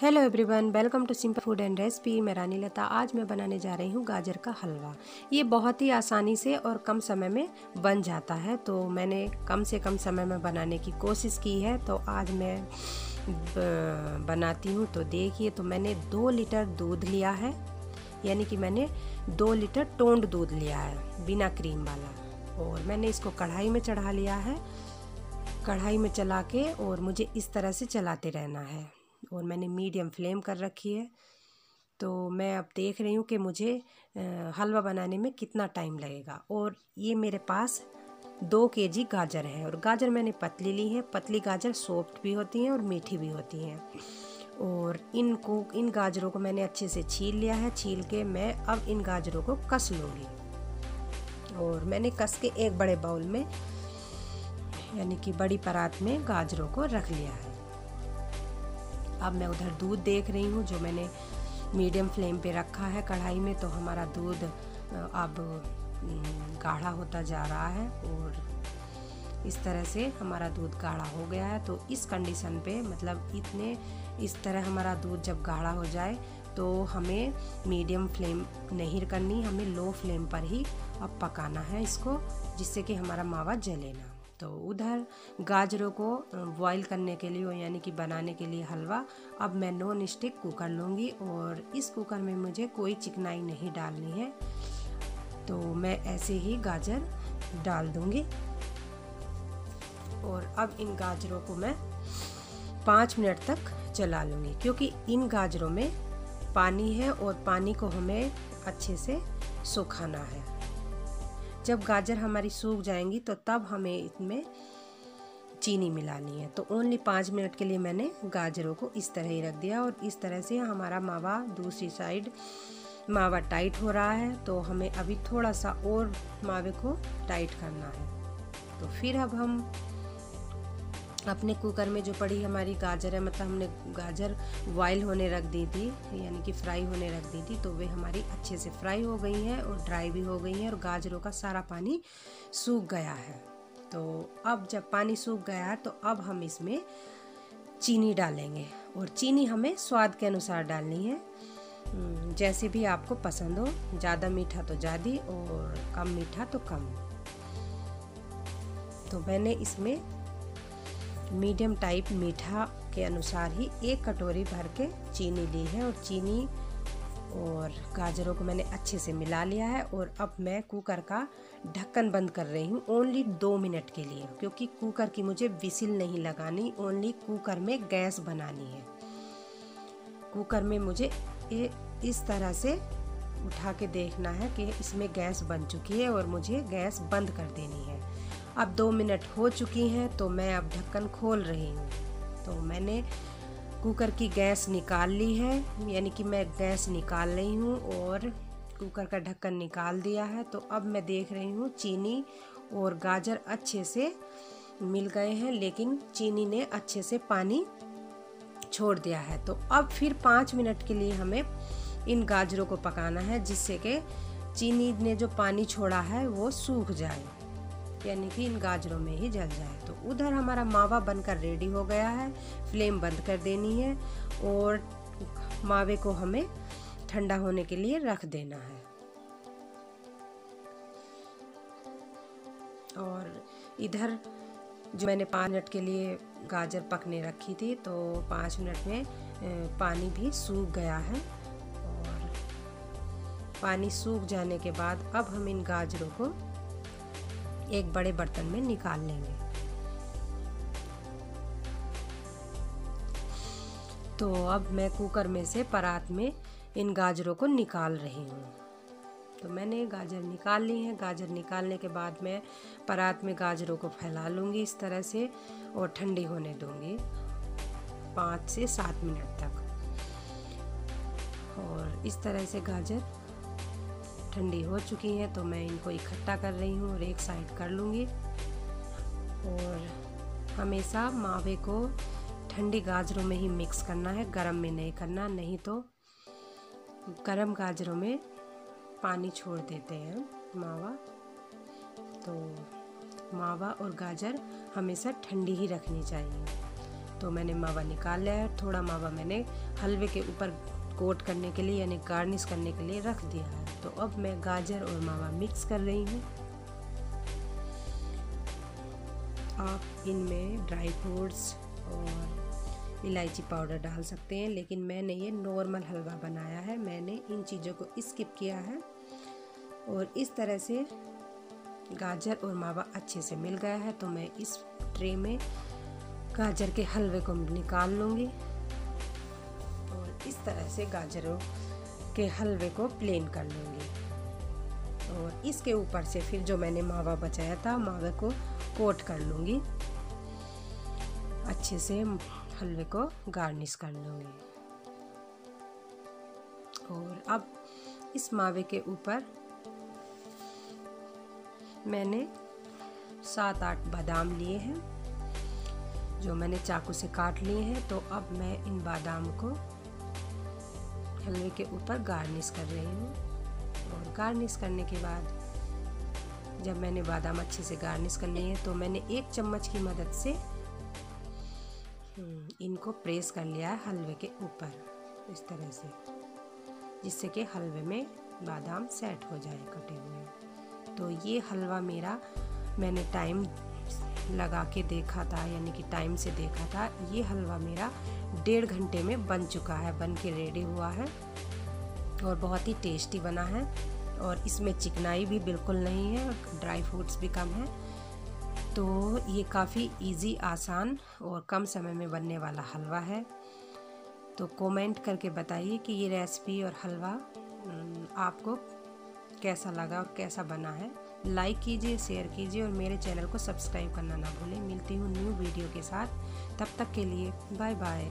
Hello everyone, welcome to simple food and recipe. मैं रानी लता। आज मैं बनाने जा रही हूँ गाजर का हलवा। ये बहुत ही आसानी से और कम समय में बन जाता है, तो मैंने कम से कम समय में बनाने की कोशिश की है। तो आज मैं बनाती हूँ। तो देखिए, तो मैंने 2 लीटर दूध लिया है, यानी कि मैंने 2 लीटर टोंड दूध लिया है बिना क्रीम वाला, और मैंने इसको कढ़ाई में चढ़ा लिया है। कढ़ाई में चला के और मुझे इस तरह से चलाते रहना है, और मैंने मीडियम फ्लेम कर रखी है। तो मैं अब देख रही हूँ कि मुझे हलवा बनाने में कितना टाइम लगेगा। और ये मेरे पास 2 केजी गाजर है, और गाजर मैंने पतली ली है। पतली गाजर सॉफ्ट भी होती हैं और मीठी भी होती हैं। और इन गाजरों को मैंने अच्छे से छील लिया है। छील के मैं अब इन गाजरों को कस लूँगी, और मैंने कस के एक बड़े बाउल में, यानी कि बड़ी परात में गाजरों को रख लिया है। अब मैं उधर दूध देख रही हूँ, जो मैंने मीडियम फ्लेम पे रखा है कढ़ाई में। तो हमारा दूध अब गाढ़ा होता जा रहा है, और इस तरह से हमारा दूध गाढ़ा हो गया है। तो इस कंडीशन पे, मतलब इस तरह हमारा दूध जब गाढ़ा हो जाए, तो हमें मीडियम फ्लेम नहीं करनी, हमें लो फ्लेम पर ही अब पकाना है इसको, जिससे कि हमारा मावा जले ना। तो उधर गाजरों को बॉईल करने के लिए, यानी कि बनाने के लिए हलवा, अब मैं नॉन स्टिक कुकर लूँगी। और इस कुकर में मुझे कोई चिकनाई नहीं डालनी है, तो मैं ऐसे ही गाजर डाल दूँगी। और अब इन गाजरों को मैं 5 मिनट तक चला लूँगी, क्योंकि इन गाजरों में पानी है, और पानी को हमें अच्छे से सुखाना है। जब गाजर हमारी सूख जाएंगी, तो तब हमें इसमें चीनी मिलानी है। तो ओनली 5 मिनट के लिए मैंने गाजरों को इस तरह ही रख दिया, और इस तरह से हमारा मावा, दूसरी साइड मावा टाइट हो रहा है। तो हमें अभी थोड़ा सा और मावे को टाइट करना है। तो फिर अब हम अपने कुकर में जो पड़ी हमारी गाजर है, मतलब हमने गाजर बॉयल होने रख दी थी, यानी कि फ्राई होने रख दी थी, तो वे हमारी अच्छे से फ्राई हो गई हैं और ड्राई भी हो गई हैं, और गाजरों का सारा पानी सूख गया है। तो अब जब पानी सूख गया है, तो अब हम इसमें चीनी डालेंगे, और चीनी हमें स्वाद के अनुसार डालनी है, जैसे भी आपको पसंद हो। ज़्यादा मीठा तो ज़्यादा, और कम मीठा तो कम। तो मैंने इसमें मीडियम टाइप मीठा के अनुसार ही 1 कटोरी भर के चीनी ली है, और चीनी और गाजरों को मैंने अच्छे से मिला लिया है। और अब मैं कुकर का ढक्कन बंद कर रही हूँ ओनली 2 मिनट के लिए, क्योंकि कुकर की मुझे विसिल नहीं लगानी, ओनली कुकर में गैस बनानी है। कुकर में मुझे इस तरह से उठा के देखना है कि इसमें गैस बन चुकी है, और मुझे गैस बंद कर देनी है। अब 2 मिनट हो चुकी हैं, तो मैं अब ढक्कन खोल रही हूँ। तो मैंने कुकर की गैस निकाल ली है, यानी कि मैं गैस निकाल रही हूँ, और कुकर का ढक्कन निकाल दिया है। तो अब मैं देख रही हूँ चीनी और गाजर अच्छे से मिल गए हैं, लेकिन चीनी ने अच्छे से पानी छोड़ दिया है। तो अब फिर 5 मिनट के लिए हमें इन गाजरों को पकाना है, जिससे कि चीनी ने जो पानी छोड़ा है वो सूख जाए, यानी कि इन गाजरों में ही जल जाए। तो उधर हमारा मावा बनकर रेडी हो गया है। फ्लेम बंद कर देनी है, और मावे को हमें ठंडा होने के लिए रख देना है। और इधर जो मैंने 5 मिनट के लिए गाजर पकने रखी थी, तो 5 मिनट में पानी भी सूख गया है। और पानी सूख जाने के बाद अब हम इन गाजरों को एक बड़े बर्तन में निकाल लेंगे। तो अब मैं कुकर में से परात में इन गाजरों को निकाल रही हूँ। तो मैंने गाजर निकाल ली हैं। गाजर निकालने के बाद मैं परात में गाजरों को फैला लूँगी इस तरह से, और ठंडी होने दूँगी 5 से 7 मिनट तक। और इस तरह से गाजर ठंडी हो चुकी हैं, तो मैं इनको इकट्ठा कर रही हूँ और एक साइड कर लूँगी। और हमेशा मावे को ठंडी गाजरों में ही मिक्स करना है, गरम में नहीं करना, नहीं तो गरम गाजरों में पानी छोड़ देते हैं मावा। तो मावा और गाजर हमेशा ठंडी ही रखनी चाहिए। तो मैंने मावा निकाल लिया है। थोड़ा मावा मैंने हलवे के ऊपर कोट करने के लिए यानी गार्निश करने के लिए रख दिया है। तो अब मैं गाजर और मावा मिक्स कर रही हूँ। आप इनमें ड्राई फ्रूट्स और इलायची पाउडर डाल सकते हैं, लेकिन मैंने ये नॉर्मल हलवा बनाया है, मैंने इन चीज़ों को स्किप किया है। और इस तरह से गाजर और मावा अच्छे से मिल गया है, तो मैं इस ट्रे में गाजर के हलवे को निकाल लूँगी और इस तरह से गाजरों के हलवे को प्लेन कर लूँगी। और इसके ऊपर से फिर जो मैंने मावा बचाया था, मावे को कोट कर लूँगी, अच्छे से हलवे को गार्निश कर लूँगी। और अब इस मावे के ऊपर मैंने 7-8 बादाम लिए हैं, जो मैंने चाकू से काट लिए हैं। तो अब मैं इन बादाम को हलवे के ऊपर गार्निश कर रही हूँ। और गार्निश करने के बाद जब मैंने बादाम अच्छे से गार्निश कर लिए हैं, तो मैंने 1 चम्मच की मदद से इनको प्रेस कर लिया है हलवे के ऊपर इस तरह से, जिससे कि हलवे में बादाम सेट हो जाए कटे हुए। तो ये हलवा मेरा मैंने टाइम लगा के देखा था, यानी कि टाइम से देखा था, ये हलवा मेरा 1.5 घंटे में बन चुका है, बन के रेडी हुआ है और बहुत ही टेस्टी बना है। और इसमें चिकनाई भी बिल्कुल नहीं है, ड्राई फ्रूट्स भी कम है। तो ये काफ़ी इजी, आसान और कम समय में बनने वाला हलवा है। तो कमेंट करके बताइए कि ये रेसिपी और हलवा आपको कैसा लगा और कैसा बना है। लाइक कीजिए, शेयर कीजिए और मेरे चैनल को सब्सक्राइब करना ना भूलें। मिलती हूँ न्यू वीडियो के साथ, तब तक के लिए बाय बाय।